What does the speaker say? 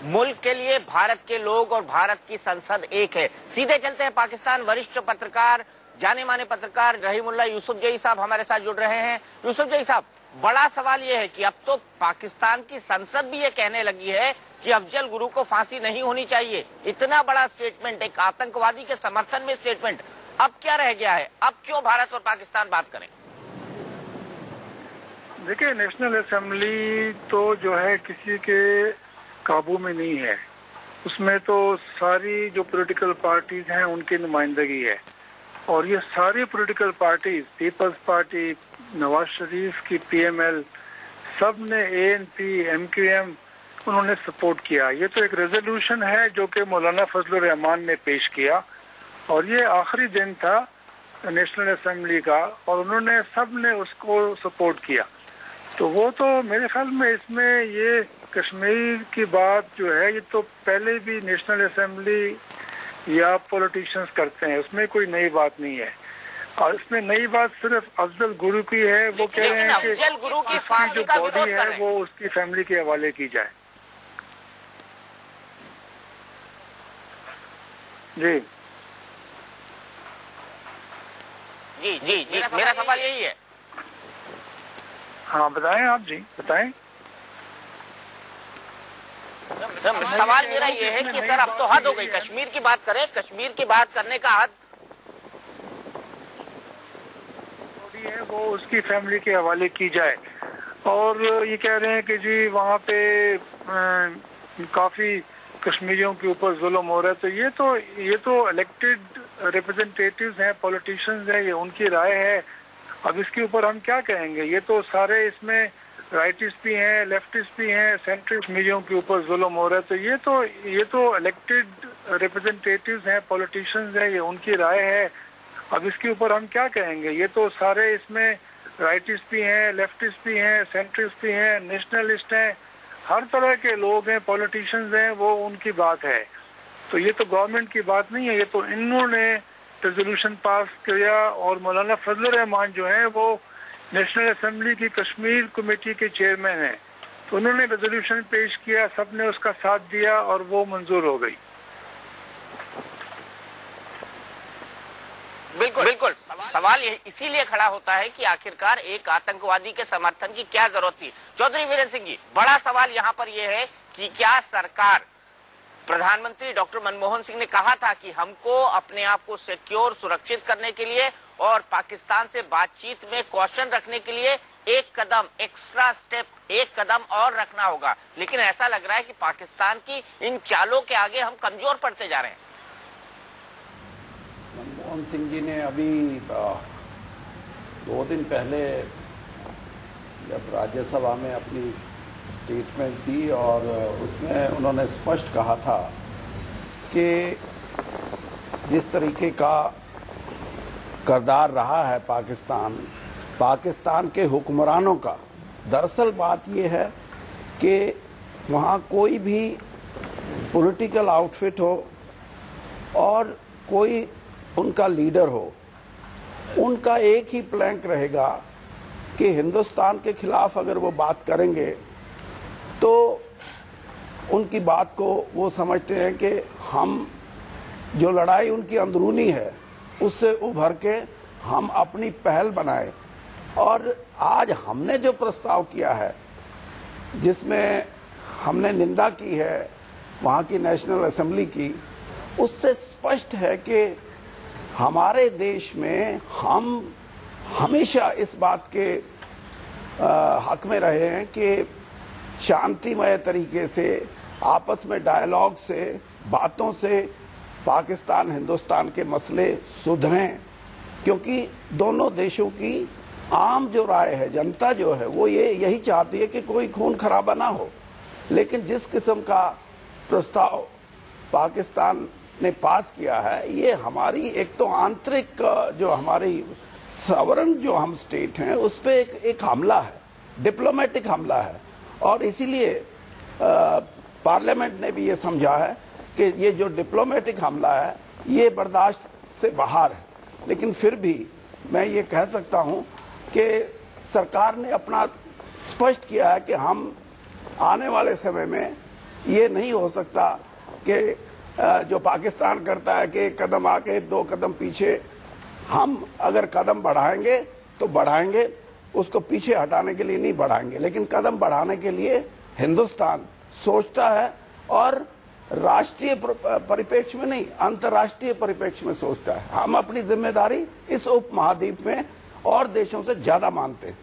मुल्क के लिए भारत के लोग और भारत की संसद एक है। सीधे चलते हैं पाकिस्तान। वरिष्ठ पत्रकार, जाने माने पत्रकार रहीमुल्लाह यूसुफजई साहब हमारे साथ जुड़ रहे हैं। यूसुफजई साहब, बड़ा सवाल यह है कि अब तो पाकिस्तान की संसद भी ये कहने लगी है कि अफजल गुरु को फांसी नहीं होनी चाहिए। इतना बड़ा स्टेटमेंट, एक आतंकवादी के समर्थन में स्टेटमेंट। अब क्या रह गया है? अब क्यों भारत और पाकिस्तान बात करें? देखिए, नेशनल असेंबली तो जो है किसी के काबू में नहीं है। उसमें तो सारी जो पॉलिटिकल पार्टीज हैं उनकी नुमाइंदगी है, और ये सारी political parties, Peoples Party, Nawaz Sharif की पीएमएल, सब ने एएनपी, एमक्यूएम, उन्होंने सपोर्ट किया। ये तो एक रेजोल्यूशन है जो कि मौलाना फजलुर रहमान ने पेश किया, और ये आखिरी दिन था नेशनल असेंबली का, और उन्होंने सब ने उसको सपोर्ट किया। तो वो तो मेरे ख्याल में इसमें ये कश्मीर की बात जो है ये तो पहले भी नेशनल असेंबली या पॉलिटिशियंस करते हैं, उसमें कोई नई बात नहीं है। और इसमें नई बात सिर्फ अफजल गुरु की है। वो कह रहे हैं कि अफजल गुरु की जो बॉडी है वो उसकी फैमिली के हवाले की जाए। जी जी जी जी, मेरा सवाल यही है। हाँ, बताएं आप जी, बताएं। सवाल मेरा ये है कि सर अब तो हद हो गई। कश्मीर की बात करें, कश्मीर की बात करने का हद है वो उसकी फैमिली के हवाले की जाए। और ये कह रहे हैं कि जी वहाँ पे काफी कश्मीरियों के ऊपर जुल्म हो रहा है। तो ये तो इलेक्टेड रिप्रेजेंटेटिव्स हैं, पॉलिटिशियंस हैं, ये उनकी राय है। अब इसके ऊपर हम क्या कहेंगे? ये तो सारे इसमें राइटिस्ट भी हैं, लेफ्टिस्ट भी हैं, सेंट्रिस्ट कश्मीरियों के ऊपर जुल्म हो रहा है। तो ये तो इलेक्टेड रिप्रेजेंटेटिव्स हैं, पॉलिटिशियंस हैं, ये उनकी राय है। अब इसके ऊपर हम क्या कहेंगे? ये तो सारे इसमें राइटिस्ट भी हैं, लेफ्टिस्ट भी हैं, सेंट्रिस्ट भी हैं, नेशनलिस्ट हैं, हर तरह के लोग हैं, पॉलिटिशियंस हैं, वो उनकी बात है। तो ये तो गवर्नमेंट की बात नहीं है, ये तो इन्होंने रेजोल्यूशन पास किया। और मौलाना फजलुर रहमान जो हैं वो नेशनल असेंबली की कश्मीर कमेटी के चेयरमैन हैं, तो उन्होंने रेजोल्यूशन पेश किया, सबने उसका साथ दिया और वो मंजूर हो गई। बिल्कुल बिल्कुल। सवाल इसीलिए खड़ा होता है कि आखिरकार एक आतंकवादी के समर्थन की क्या जरूरत थी? चौधरी वीरेंद्र सिंह जी, बड़ा सवाल यहाँ पर यह है कि क्या सरकार, प्रधानमंत्री डॉक्टर मनमोहन सिंह ने कहा था कि हमको अपने आप को सिक्योर, सुरक्षित करने के लिए और पाकिस्तान से बातचीत में कौशन रखने के लिए एक कदम एक्स्ट्रा स्टेप, एक कदम और रखना होगा, लेकिन ऐसा लग रहा है कि पाकिस्तान की इन चालों के आगे हम कमजोर पड़ते जा रहे हैं। मनमोहन सिंह जी ने अभी 2 दिन पहले जब राज्यसभा में अपनी स्टेटमेंट दी और उसमें उन्होंने स्पष्ट कहा था कि जिस तरीके का किरदार रहा है पाकिस्तान के हुक्मरानों का, दरअसल बात यह है कि वहाँ कोई भी पॉलिटिकल आउटफिट हो और कोई उनका लीडर हो, उनका एक ही प्लैंक रहेगा कि हिंदुस्तान के खिलाफ अगर वो बात करेंगे तो उनकी बात को वो समझते हैं कि हम जो लड़ाई उनकी अंदरूनी है उससे उभर के हम अपनी पहल बनाएं। और आज हमने जो प्रस्ताव किया है जिसमें हमने निंदा की है वहाँ की नेशनल असेंबली की, उससे स्पष्ट है कि हमारे देश में हम हमेशा इस बात के हक में रहे हैं कि शांतिमय तरीके से आपस में डायलॉग से, बातों से पाकिस्तान हिंदुस्तान के मसले सुधरें, क्योंकि दोनों देशों की आम जो राय है, जनता जो है वो यही चाहती है कि कोई खून खराबा ना हो। लेकिन जिस किस्म का प्रस्ताव पाकिस्तान ने पास किया है, ये हमारी एक तो आंतरिक जो हमारी सॉवरेन जो हम स्टेट हैं उस पे एक हमला है, डिप्लोमेटिक हमला है। और इसीलिए पार्लियामेंट ने भी ये समझा है कि ये जो डिप्लोमेटिक हमला है ये बर्दाश्त से बाहर है। लेकिन फिर भी मैं ये कह सकता हूं कि सरकार ने अपना स्पष्ट किया है कि हम आने वाले समय में ये नहीं हो सकता कि जो पाकिस्तान करता है कि 1 कदम आगे 2 कदम पीछे। हम अगर कदम बढ़ाएंगे तो बढ़ाएंगे, उसको पीछे हटाने के लिए नहीं बढ़ाएंगे, लेकिन कदम बढ़ाने के लिए हिंदुस्तान सोचता है और राष्ट्रीय परिप्रेक्ष्य में नहीं, अंतर्राष्ट्रीय परिप्रेक्ष्य में सोचता है। हम अपनी जिम्मेदारी इस उपमहाद्वीप में और देशों से ज्यादा मानते हैं।